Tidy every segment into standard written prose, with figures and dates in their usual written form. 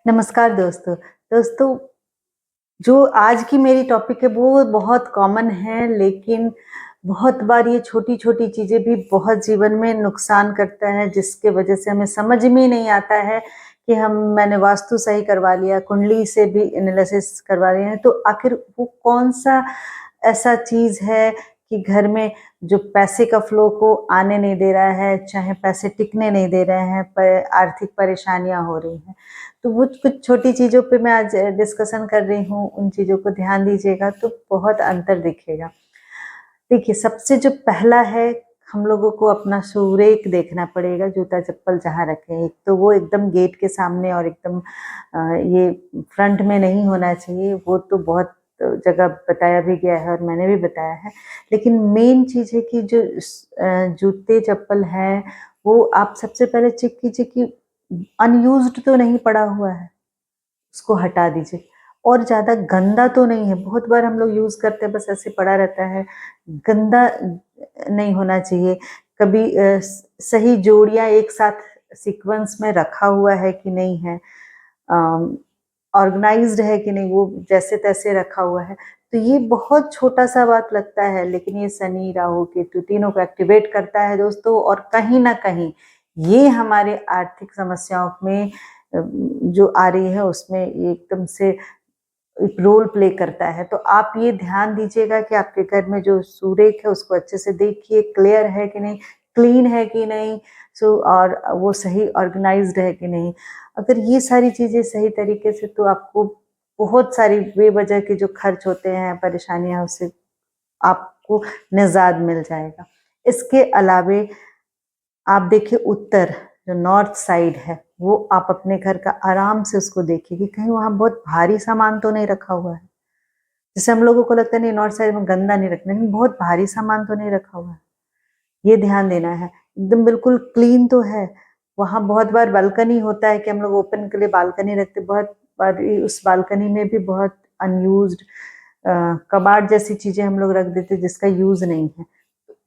नमस्कार दोस्तों। दोस्तों, जो आज की मेरी टॉपिक है वो बहुत कॉमन है, लेकिन बहुत बार ये छोटी-छोटी चीज़ें भी बहुत जीवन में नुकसान करता है, जिसके वजह से हमें समझ में ही नहीं आता है कि मैंने वास्तु सही करवा लिया, कुंडली से भी एनालिसिस करवा लिए हैं, तो आखिर वो कौन-सा ऐसा चीज़ है कि घर में जो पैसे का फ्लो को आने नहीं दे रहा है, चाहे पैसे टिकने नहीं दे रहे हैं, पर आर्थिक परेशानियाँ हो रही हैं। तो वो कुछ छोटी चीज़ों पे मैं आज डिस्कशन कर रही हूँ, उन चीज़ों को ध्यान दीजिएगा तो बहुत अंतर दिखेगा। देखिए, सबसे जो पहला है, हम लोगों को अपना शूरेक देखना पड़ेगा, जूता-चप्पल जहाँ रखें। एक तो वो एकदम गेट के सामने और एकदम ये फ्रंट में नहीं होना चाहिए, वो तो बहुत जगह बताया भी गया है और मैंने भी बताया है। लेकिन मेन चीज़ है कि जो जूते-चप्पल हैं, वो आप सबसे पहले चेक कीजिए कि अनयूज़्ड तो नहीं पड़ा हुआ है, उसको हटा दीजिए। और ज़्यादा गंदा तो नहीं है, बहुत बार हम लोग यूज़ करते हैं, बस ऐसे पड़ा रहता है, गंदा नहीं होना चाहिए। कभी सही जोड़ियाँ एक साथ सीक्वेंस में रखा हुआ है कि नहीं है, ऑर्गनाइज़्ड है कि नहीं, वो जैसे-तैसे रखा हुआ है। तो ये बहुत छोटा-सा बात लगता है, लेकिन ये शनि, राहु, केतु तीनों को एक्टिवेट करता है दोस्तों, और कहीं न कहीं ये हमारे आर्थिक समस्याओं में जो आ रही है उसमें ये एकदम से एक रोल प्ले करता है। तो आप ये ध्यान दीजिएगा कि आपके घर में जो सुरेख है उसको अच्छे से देखिए, क्लियर है कि नहीं, क्लीन है कि नहीं, और वो सही ऑर्गेनाइज़्ड है कि नहीं। अगर ये सारी चीज़ें सही तरीके से, तो आपको बहुत सारी बेवजह के जो खर्च होते हैं, परेशानियाँ, उससे आपको निजात मिल जाएगा। इसके अलावे आप देखिए, उत्तर जो नॉर्थ साइड है, वो आप अपने घर का आराम से उसको देखिए कि कहीं वहाँ बहुत भारी सामान तो नहीं रखा हुआ है। जैसे हम लोगों को लगता है नहीं, नॉर्थ साइड में गंदा नहीं रखना, नहीं, बहुत भारी सामान तो नहीं रखा हुआ है, ये ध्यान देना है। एकदम बिल्कुल क्लीन तो है। वहाँ बहुत बार बालकनी होता है कि हम लोग ओपन के लिए बालकनी रखते, बहुत बार उस बालकनी में भी बहुत अनयूज्ड कबाड़ जैसी चीजें हम लोग रख देते जिसका यूज नहीं है।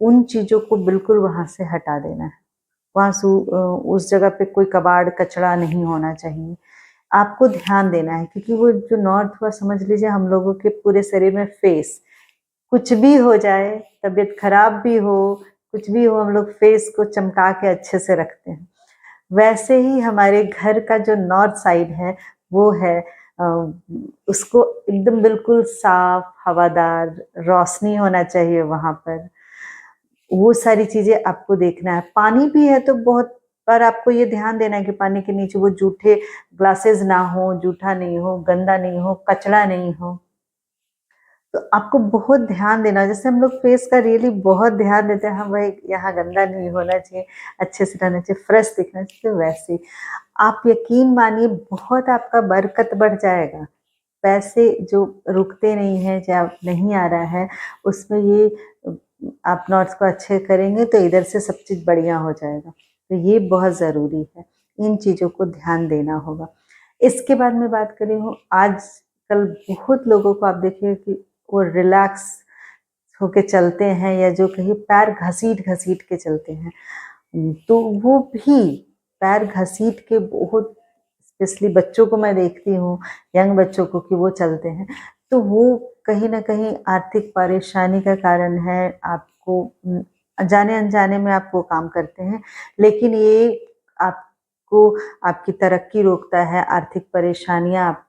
उन चीजों को बिल्कुल वहां से हटा देना है। वहाँ उस जगह पे कोई कबाड़ कचरा नहीं होना चाहिए। आपको ध्यान देना है, क्योंकि वो जो नॉर्थ हुआ, समझ लीजिए हम लोगों के पूरे शरीर में फेस, कुछ भी हो जाए, तबीयत खराब भी हो, कुछ भी हो, हम लोग फेस को चमका के अच्छे से रखते हैं। वैसे ही हमारे घर का जो नॉर्थ साइड है, वो है उसको एकदम बिल्कुल साफ, हवादार, रोशनी होना चाहिए वहाँ पर। वो सारी चीज़ें आपको देखना है। पानी भी है तो बहुत बार आपको ये ध्यान देना है कि पानी के नीचे वो जूठे ग्लासेस ना हो, जूठा नहीं हो, गंदा नहीं हो, कचरा नहीं हो। तो आपको बहुत ध्यान देना है। जैसे हम लोग फेस का रियली बहुत ध्यान देते हैं, हाँ भाई यहाँ गंदा नहीं होना चाहिए, अच्छे से रहना चाहिए, फ्रेश दिखना चाहिए, वैसे आप यकीन मानिए बहुत आपका बरकत बढ़ जाएगा। पैसे जो रुकते नहीं हैं, या नहीं आ रहा है, उसमें ये आप नॉट्स को अच्छे करेंगे तो इधर से सब चीज़ बढ़िया हो जाएगा। तो ये बहुत ज़रूरी है, इन चीज़ों को ध्यान देना होगा। इसके बाद मैं बात कर रही हूँ, आजकल बहुत लोगों को आप देखिए कि वो रिलैक्स होके चलते हैं, या जो कहीं पैर घसीट-घसीट के चलते हैं। तो वो भी पैर घसीट के बहुत, स्पेशली बच्चों को मैं देखती हूँ, यंग बच्चों को, कि वो चलते हैं, तो वो कहीं न कहीं आर्थिक परेशानी का कारण है। आपको जाने-अनजाने में आप वो काम करते हैं, लेकिन ये आपको आपकी तरक्की रोकता है, आर्थिक परेशानियाँ आप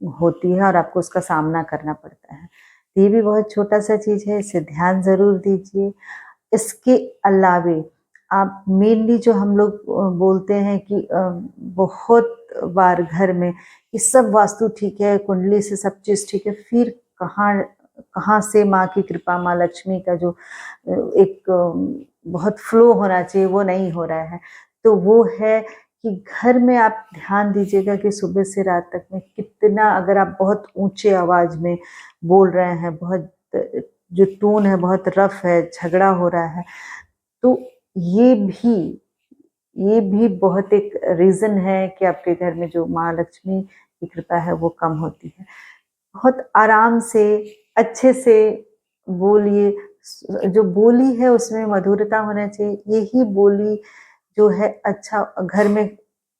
होती है और आपको उसका सामना करना पड़ता है। तो ये भी बहुत छोटा-सा चीज़ है, इसे ध्यान ज़रूर दीजिए। इसके अलावे आप मेनली जो हम लोग बोलते हैं कि बहुत बार घर में ये सब वास्तु ठीक है, कुंडली से सब चीज़ ठीक है, फिर कहाँ कहाँ से माँ की कृपा, माँ लक्ष्मी का जो एक बहुत फ्लो होना चाहिए, वो नहीं हो रहा है। तो वो है कि घर में आप ध्यान दीजिएगा कि सुबह से रात तक में कितना, अगर आप बहुत ऊँचे आवाज़ में बोल रहे हैं, बहुत जो टोन है बहुत रफ़ है, झगड़ा हो रहा है, तो ये भी ये भी बहुत एक रीज़न है कि आपके घर में जो माँ लक्ष्मी की कृपा है वो कम होती है। बहुत आराम से, अच्छे से बोलिए। जो बोली है उसमें मधुरता होना चाहिए। यही बोली जो है अच्छा घर में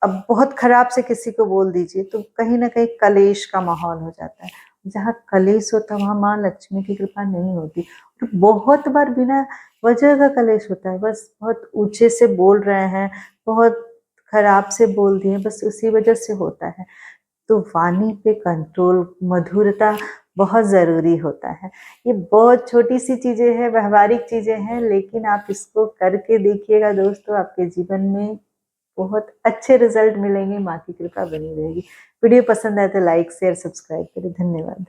अब बहुत खराब से किसी को बोल दीजिए तो कहीं ना कहीं कलेश का माहौल हो जाता है। जहाँ कलेश होता है वहाँ माँ लक्ष्मी की कृपा नहीं होती। तो बहुत बार बिना वजह का कलेश होता है, बस बहुत ऊंचे से बोल रहे हैं, बहुत खराब से बोल दिए, बस उसी वजह से होता है। तो वाणी पे कंट्रोल, मधुरता बहुत ज़रूरी होता है। ये बहुत छोटी सी चीज़ें हैं, व्यवहारिक चीज़ें हैं, लेकिन आप इसको करके देखिएगा दोस्तों, आपके जीवन में बहुत अच्छे रिजल्ट मिलेंगे, माँ की कृपा बनी रहेगी। वीडियो पसंद आए तो लाइक शेयर सब्सक्राइब करें। धन्यवाद।